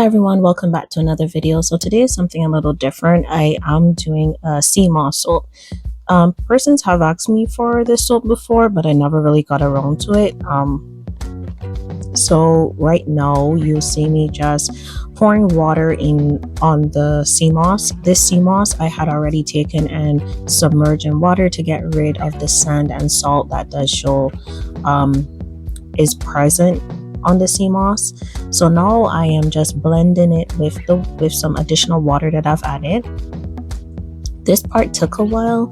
Hi everyone, welcome back to another video. So today is something a little different. I am doing a sea moss soap. Persons have asked me for this soap before, but I never really got around to it. So right now you see me just pouring water in on the sea moss. This sea moss I had already taken and submerged in water to get rid of the sand and salt that does show is present on the sea moss. So now I am just blending it with some additional water that I've added. This part took a while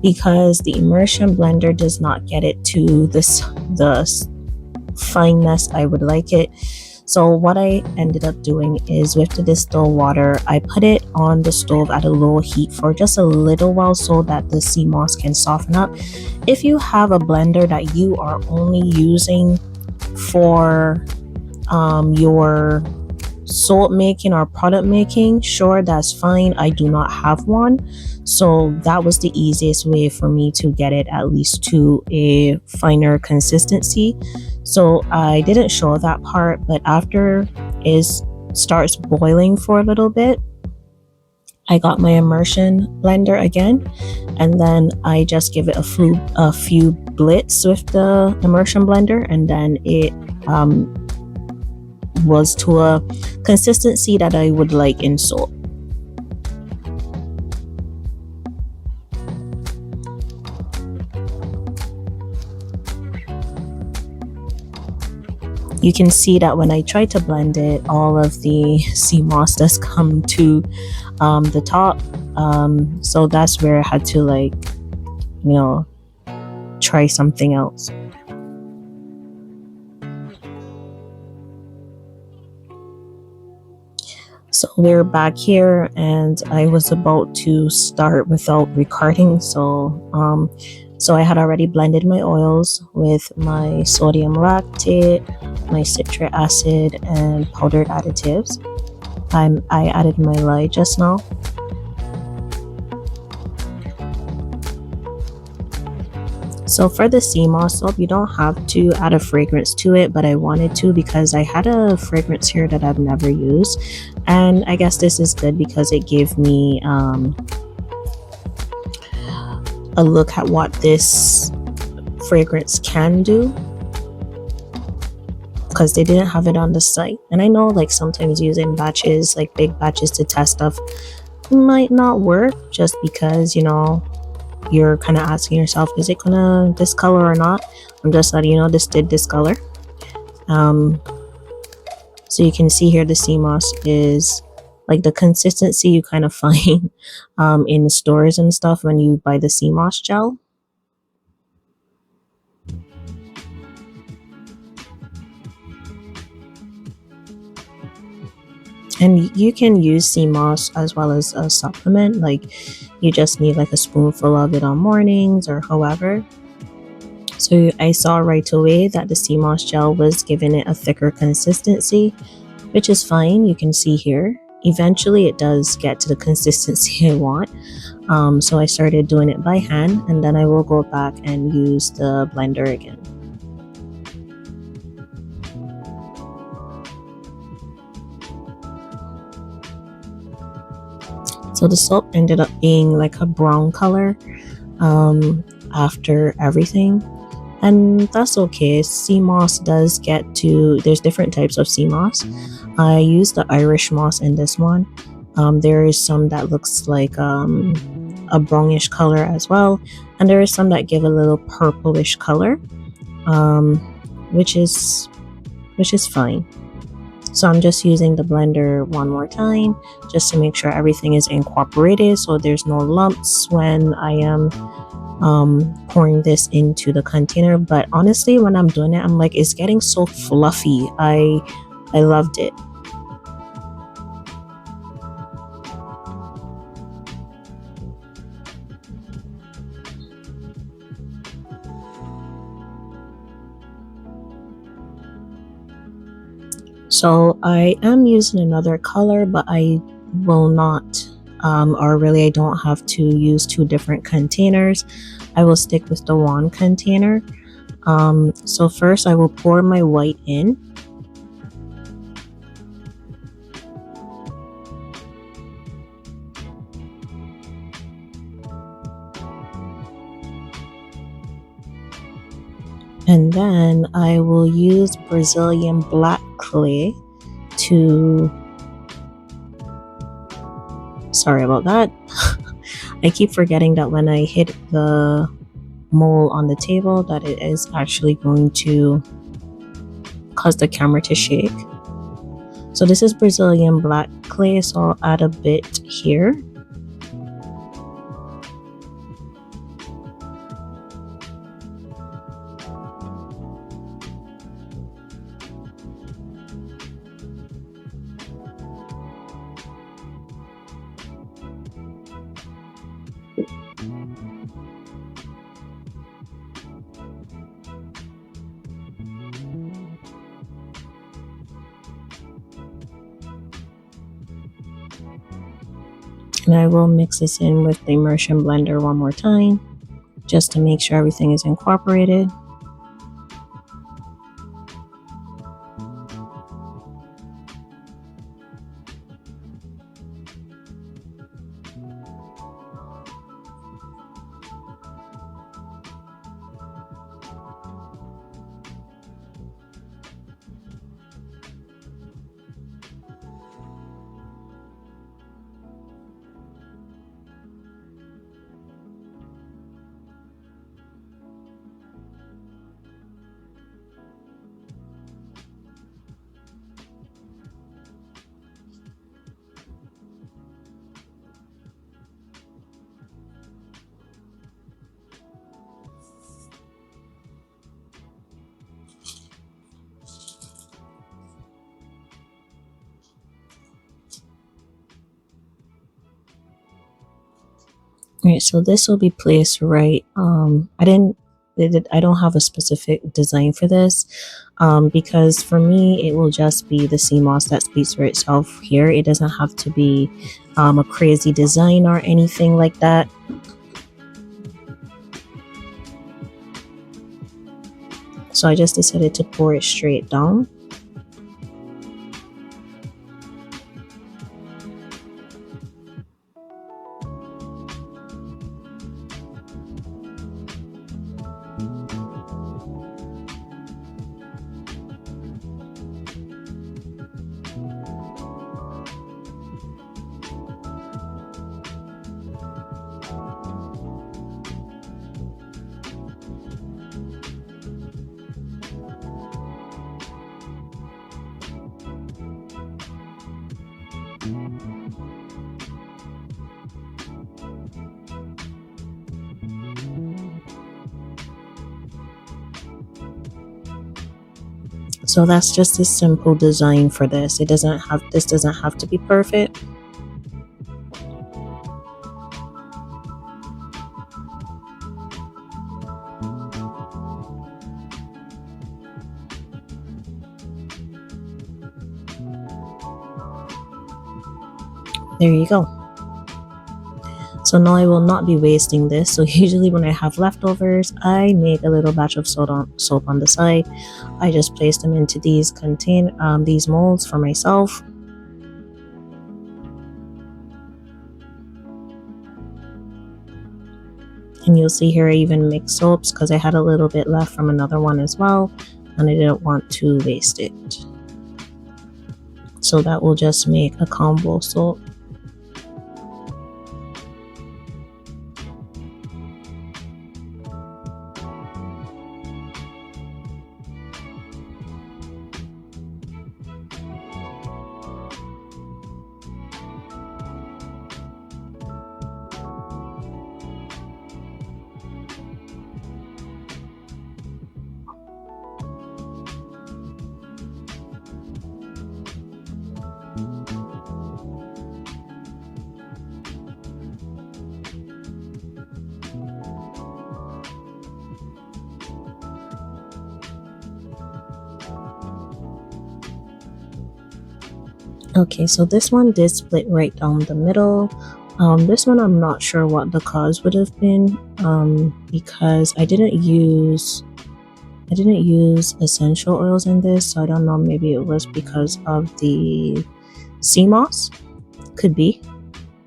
because the immersion blender does not get it to the fineness I would like it. So what I ended up doing is with the distilled water, I put it on the stove at a low heat for just a little while so that the sea moss can soften up. If you have a blender that you are only using for your soap making or product making, sure, that's fine. I do not have one, so that was the easiest way for me to get it at least to a finer consistency. So I didn't show that part, but after it starts boiling for a little bit, I got my immersion blender again, and then I just give it a few blitz with the immersion blender, and then it was to a consistency that I would like in soap. You can see that when I try to blend it, all of the sea moss does come to the top. So that's where I had to try something else. So we're back here, and I was about to start without recording. So I had already blended my oils with my sodium lactate, my citric acid, and powdered additives. I added my lye just now. So for the sea moss soap, you don't have to add a fragrance to it, but I wanted to because I had a fragrance here that I've never used, and I guess this is good because it gave me a look at what this fragrance can do, because they didn't have it on the site. And I know like sometimes using batches, like big batches to test stuff, might not work just because, you know, you're kind of asking yourself, is it gonna discolor or not? I'm just letting you know this did discolor. So you can see here the sea moss is like the consistency you kind of find in the stores and stuff when you buy the sea moss gel. And you can use sea moss as well as a supplement, like you just need like a spoonful of it on mornings or however. So I saw right away that the sea moss gel was giving it a thicker consistency, which is fine. You can see here eventually it does get to the consistency I want. So I started doing it by hand, and then I will go back and use the blender again. So the soap ended up being like a brown color after everything, and that's okay. Sea moss does get to, there's different types of sea moss. I used the Irish moss in this one. There is some that looks like a brownish color as well, and there is some that give a little purplish color, which is fine. So I'm just using the blender one more time just to make sure everything is incorporated so there's no lumps when I am pouring this into the container. But honestly, when I'm doing it, I'm like, it's getting so fluffy. I loved it. So I am using another color, but I will not, or really I don't have to use two different containers. I will stick with the one container. So first I will pour my white in. And then I will use Brazilian black clay to, sorry about that. I keep forgetting that when I hit the mold on the table that it is actually going to cause the camera to shake. So this is Brazilian black clay, so I'll add a bit here. And I will mix this in with the immersion blender one more time, just to make sure everything is incorporated. All right, so this will be placed right. I don't have a specific design for this, because for me it will just be the sea moss that speaks for itself here. It doesn't have to be a crazy design or anything like that. So I just decided to pour it straight down. So that's just a simple design for this. This doesn't have to be perfect. There you go. So now I will not be wasting this. So usually when I have leftovers, I make a little batch of soap on the side. I just place them into these these molds for myself. And you'll see here I even mix soaps because I had a little bit left from another one as well, and I didn't want to waste it. So that will just make a combo soap. Okay, so this one did split right down the middle. This one I'm not sure what the cause would have been, because I didn't use essential oils in this, so I don't know, maybe it was because of the sea moss, could be.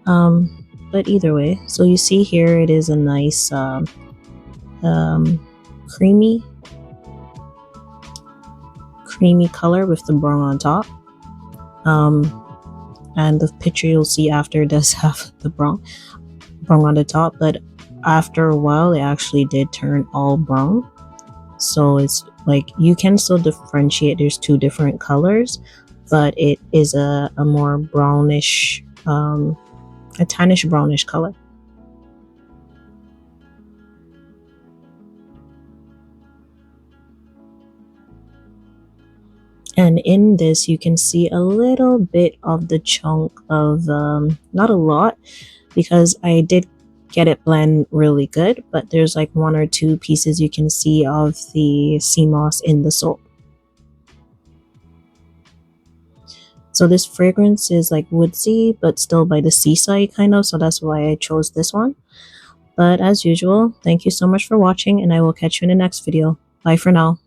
But either way, so you see here it is a nice creamy creamy color with the brown on top. And the picture you'll see after does have the brown on the top, but after a while it actually did turn all brown. So it's like you can still differentiate there's two different colors, but it is a more brownish, a tannish brownish color. And in this you can see a little bit of the chunk of not a lot, because I did get it blend really good, but there's like one or two pieces you can see of the sea moss in the soap. So this fragrance is like woodsy but still by the seaside kind of, so that's why I chose this one. But as usual, thank you so much for watching, and I will catch you in the next video. Bye for now.